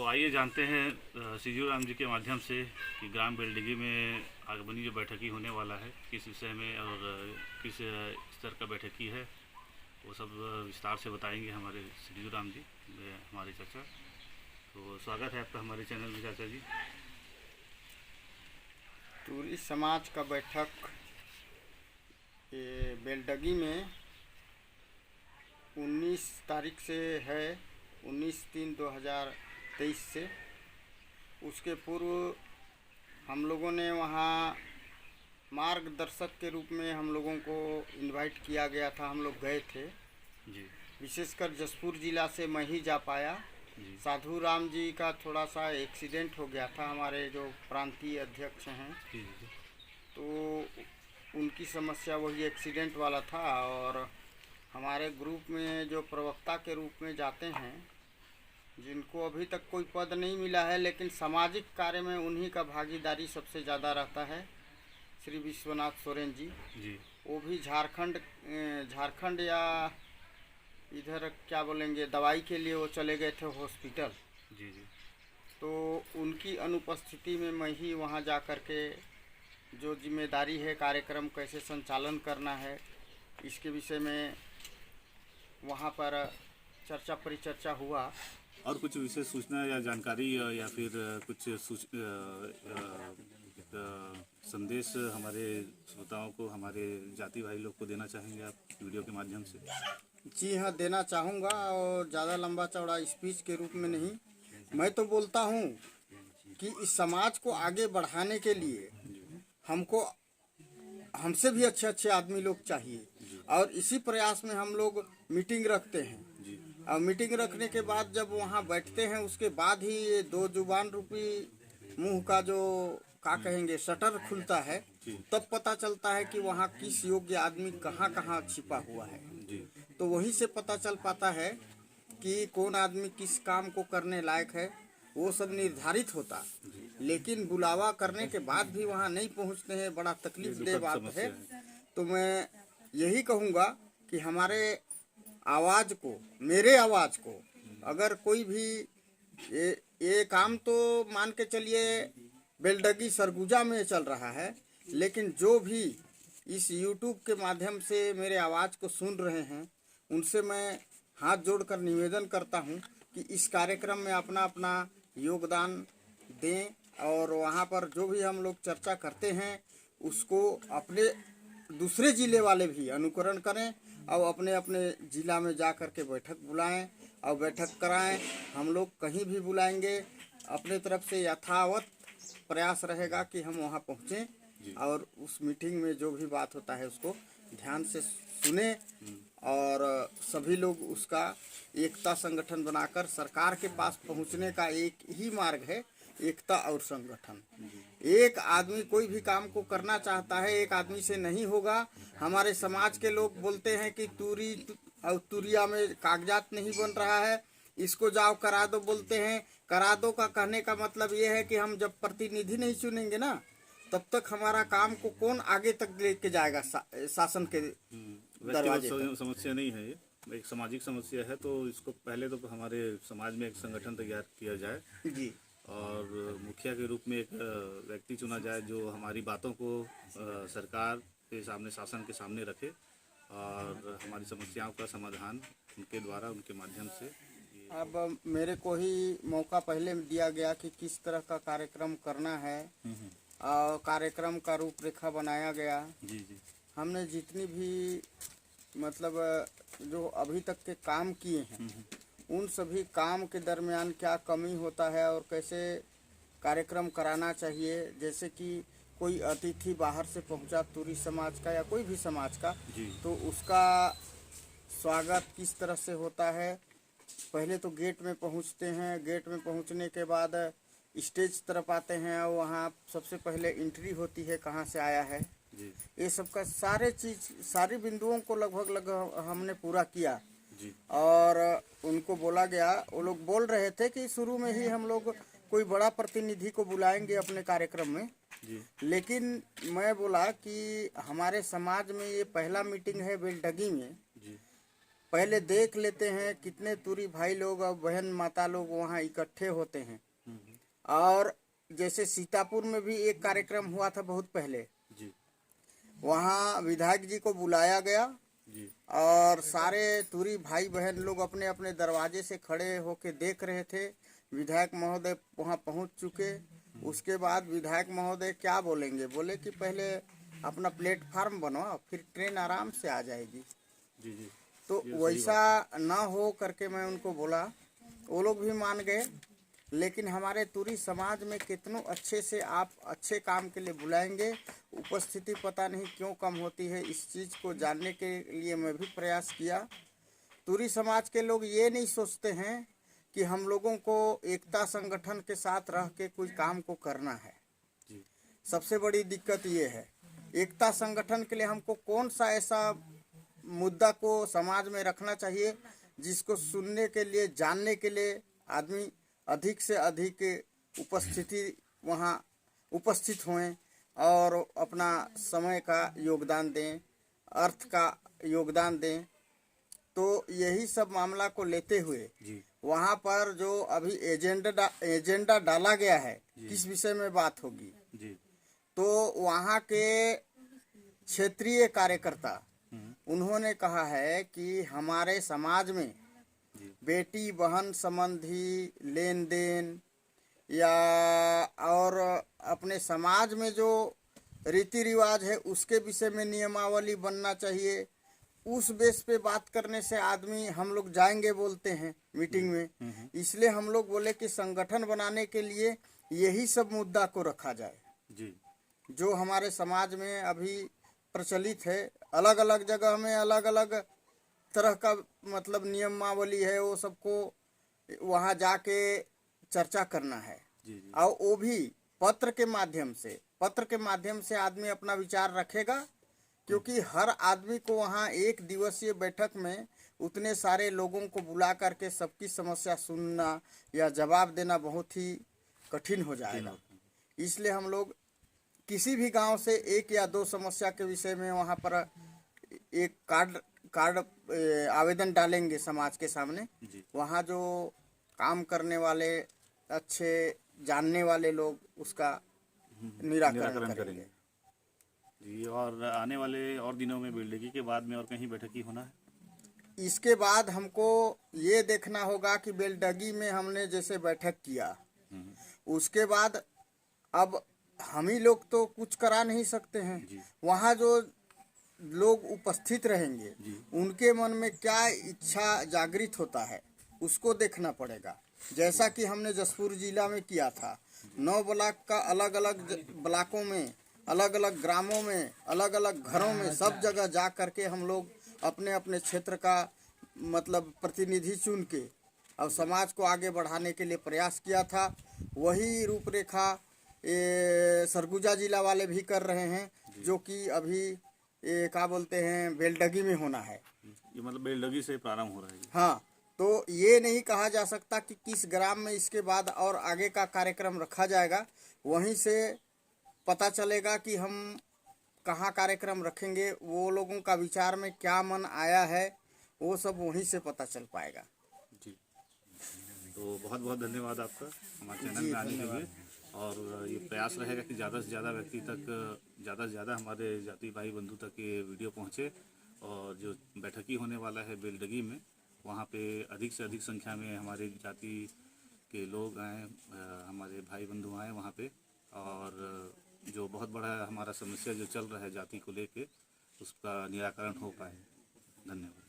आइए जानते हैं सीजू राम जी के माध्यम से कि ग्राम बेलडगी में आगमनी जो बैठकी होने वाला है किस विषय में और किस स्तर का बैठकी है, वो सब विस्तार से बताएंगे हमारे सीजू राम जी, हमारे चाचा। तो स्वागत है आपका हमारे चैनल में चाचा जी। टूरी समाज का बैठक ये बेलडगी में 19 तारीख से है, 19/3/2023 से। उसके पूर्व हम लोगों ने वहाँ मार्गदर्शक के रूप में हम लोगों को इनवाइट किया गया था, हम लोग गए थे जी विशेषकर जसपुर ज़िला से मैं ही जा पाया। जी साधु राम जी का थोड़ा सा एक्सीडेंट हो गया था, हमारे जो प्रांतीय अध्यक्ष हैं, जी जी तो उनकी समस्या वही एक्सीडेंट वाला था। और हमारे ग्रुप में जो प्रवक्ता के रूप में जाते हैं, जिनको अभी तक कोई पद नहीं मिला है लेकिन सामाजिक कार्य में उन्हीं का भागीदारी सबसे ज़्यादा रहता है, श्री विश्वनाथ सोरेन जी। जी वो भी झारखंड या इधर क्या बोलेंगे, दवाई के लिए वो चले गए थे हॉस्पिटल। जी जी तो उनकी अनुपस्थिति में मैं ही वहाँ जा कर के जो जिम्मेदारी है, कार्यक्रम कैसे संचालन करना है, इसके विषय में वहाँ पर चर्चा परिचर्चा हुआ। और कुछ विशेष सूचना या जानकारी या फिर कुछ संदेश हमारे श्रोताओं को, हमारे जाति भाई लोग को देना चाहेंगे आप वीडियो के माध्यम से? जी हाँ, देना चाहूँगा, और ज़्यादा लंबा चौड़ा स्पीच के रूप में नहीं। मैं तो बोलता हूँ कि इस समाज को आगे बढ़ाने के लिए हमको हमसे भी अच्छे अच्छे आदमी लोग चाहिए, और इसी प्रयास में हम लोग मीटिंग रखते हैं। और मीटिंग रखने के बाद जब वहाँ बैठते हैं, उसके बाद ही ये दो जुबान रूपी मुंह का जो क्या कहेंगे शटर खुलता है, तब पता चलता है कि वहाँ किस योग्य आदमी कहाँ कहाँ छिपा हुआ है। तो वहीं से पता चल पाता है कि कौन आदमी किस काम को करने लायक है, वो सब निर्धारित होता। लेकिन बुलावा करने के बाद भी वहाँ नहीं पहुँचते हैं, बड़ा तकलीफ दे बात है। तो मैं यही कहूँगा कि हमारे आवाज़ को, मेरे आवाज़ को, अगर कोई भी ये काम तो मान के चलिए बेलडगी सरगुजा में चल रहा है, लेकिन जो भी इस YouTube के माध्यम से मेरे आवाज़ को सुन रहे हैं, उनसे मैं हाथ जोड़कर निवेदन करता हूं कि इस कार्यक्रम में अपना अपना योगदान दें, और वहां पर जो भी हम लोग चर्चा करते हैं उसको अपने दूसरे ज़िले वाले भी अनुकरण करें, और अपने अपने ज़िला में जा कर के बैठक बुलाएं और बैठक कराएं। हम लोग कहीं भी बुलाएंगे, अपने तरफ से यथावत प्रयास रहेगा कि हम वहां पहुँचें और उस मीटिंग में जो भी बात होता है उसको ध्यान से सुने, और सभी लोग उसका एकता संगठन बनाकर सरकार के पास पहुंचने का एक ही मार्ग है, एकता और संगठन। एक आदमी कोई भी काम को करना चाहता है, एक आदमी से नहीं होगा। हमारे समाज के लोग बोलते हैं कि तूरी और तुरिया में कागजात नहीं बन रहा है, इसको जाओ करा दो बोलते हैं। करा दो का कहने का मतलब ये है कि हम जब प्रतिनिधि नहीं चुनेंगे ना, तब तक हमारा काम को कौन आगे तक लेके जाएगा शासन के दरवाजे तक। समस्या नहीं है, ये एक सामाजिक समस्या है। तो इसको पहले तो हमारे समाज में एक संगठन तैयार किया जाए जी, और मुखिया के रूप में एक व्यक्ति चुना जाए जो हमारी बातों को सरकार के सामने, शासन के सामने रखे, और हमारी समस्याओं का समाधान उनके द्वारा, उनके माध्यम से। अब मेरे को ही मौका पहले दिया गया कि किस तरह का कार्यक्रम करना है, और कार्यक्रम का रूपरेखा बनाया गया। जी जी हमने जितनी भी मतलब जो अभी तक के काम किए हैं, उन सभी काम के दरमियान क्या कमी होता है और कैसे कार्यक्रम कराना चाहिए। जैसे कि कोई अतिथि बाहर से पहुंचा, तुरी समाज का या कोई भी समाज का, तो उसका स्वागत किस तरह से होता है। पहले तो गेट में पहुंचते हैं, गेट में पहुंचने के बाद स्टेज तरफ आते हैं, और वहाँ सबसे पहले एंट्री होती है, कहाँ से आया है। ये सब का सारी बिंदुओं को लगभग हमने पूरा किया। और उनको बोला गया, वो लोग बोल रहे थे कि शुरू में ही हम लोग कोई बड़ा प्रतिनिधि को बुलाएंगे अपने कार्यक्रम में, लेकिन मैं बोला कि हमारे समाज में ये पहला मीटिंग है बेलडगी में। पहले देख लेते हैं कितने तुरी भाई लोग और बहन माता लोग वहाँ इकट्ठे होते हैं। और जैसे सीतापुर में भी एक कार्यक्रम हुआ था बहुत पहले जी। वहाँ विधायक जी को बुलाया गया जी। और सारे तुरी भाई बहन लोग अपने अपने दरवाजे से खड़े होके देख रहे थे। विधायक महोदय वहाँ पहुँच चुके। उसके बाद विधायक महोदय क्या बोलेंगे, बोले कि पहले अपना प्लेटफार्म बनवाओ फिर ट्रेन आराम से आ जाएगी। जी। जी। तो वैसा ना हो करके मैं उनको बोला, वो लोग भी मान गए। लेकिन हमारे तुरी समाज में कितनों अच्छे से आप अच्छे काम के लिए बुलाएंगे, उपस्थिति पता नहीं क्यों कम होती है। इस चीज़ को जानने के लिए मैं भी प्रयास किया। तुरी समाज के लोग ये नहीं सोचते हैं कि हम लोगों को एकता संगठन के साथ रह के कोई काम को करना है। जी। सबसे बड़ी दिक्कत ये है, एकता संगठन के लिए हमको कौन सा ऐसा मुद्दा को समाज में रखना चाहिए जिसको सुनने के लिए, जानने के लिए आदमी अधिक से अधिक वहाँ उपस्थित हों और अपना समय का योगदान दें, अर्थ का योगदान दें। तो यही सब मामला को लेते हुए जी। वहाँ पर जो अभी एजेंडा डाला गया है, किस विषय में बात होगी, जी। तो वहाँ के क्षेत्रीय कार्यकर्ता उन्होंने कहा है कि हमारे समाज में बेटी बहन संबंधी लेन देन या और अपने समाज में जो रीति रिवाज है उसके विषय में नियमावली बनना चाहिए। उस बेस पे बात करने से आदमी हम लोग जाएंगे बोलते हैं मीटिंग में। इसलिए हम लोग बोले कि संगठन बनाने के लिए यही सब मुद्दा को रखा जाए जी। जो हमारे समाज में अभी प्रचलित है। अलग अलग जगह में अलग अलग तरह का मतलब नियमावली है, वो सबको वहाँ जाके चर्चा करना है। जी। जी। और वो भी पत्र के माध्यम से आदमी अपना विचार रखेगा, क्योंकि हर आदमी को वहाँ एक दिवसीय बैठक में उतने सारे लोगों को बुला करके सबकी समस्या सुनना या जवाब देना बहुत ही कठिन हो जाएगा। इसलिए हम लोग किसी भी गांव से एक या दो समस्या के विषय में वहाँ पर एक कार्ड आवेदन डालेंगे समाज के सामने। वहाँ जो काम करने वाले अच्छे जानने वाले लोग उसका निराकरण करेंगे। जी। और आने वाले और दिनों में बेलडगी के बाद में और कहीं बैठकी होना है? इसके बाद हमको ये देखना होगा कि बेलडगी में हमने जैसे बैठक किया, उसके बाद अब हम ही लोग तो कुछ करा नहीं सकते हैं। वहाँ जो लोग उपस्थित रहेंगे उनके मन में क्या इच्छा जागृत होता है उसको देखना पड़ेगा। जैसा कि हमने जसपुर जिला में किया था, 9 ब्लॉक का अलग अलग ब्लॉकों में, अलग अलग ग्रामों में, अलग अलग घरों में, सब जगह जा करके हम लोग अपने अपने क्षेत्र का मतलब प्रतिनिधि चुन के और समाज को आगे बढ़ाने के लिए प्रयास किया था। वही रूपरेखा सरगुजा जिला वाले भी कर रहे हैं, जो कि अभी क्या बोलते हैं बेलडगी में होना है। ये मतलब बेलडगी से प्रारंभ हो रहा है? हाँ, तो ये नहीं कहा जा सकता कि किस ग्राम में इसके बाद और आगे का कार्यक्रम रखा जाएगा। वहीं से पता चलेगा कि हम कहाँ कार्यक्रम रखेंगे, वो लोगों का विचार में क्या मन आया है, वो सब वहीं से पता चल पाएगा। जी। तो बहुत बहुत धन्यवाद आपका हमारे चैनल में आने के लिए। और ये प्रयास रहेगा कि ज़्यादा से ज़्यादा व्यक्ति तक, ज़्यादा से ज़्यादा हमारे जाति भाई बंधु तक ये वीडियो पहुँचे। और जो बैठकी होने वाला है बेलडगी में, वहाँ पे अधिक से अधिक संख्या में हमारे जाति के लोग आएँ, हमारे भाई बंधु आएँ वहाँ पे। और जो बहुत बड़ा हमारा समस्या जो चल रहा है जाति को लेके, उसका निराकरण हो पाए। धन्यवाद।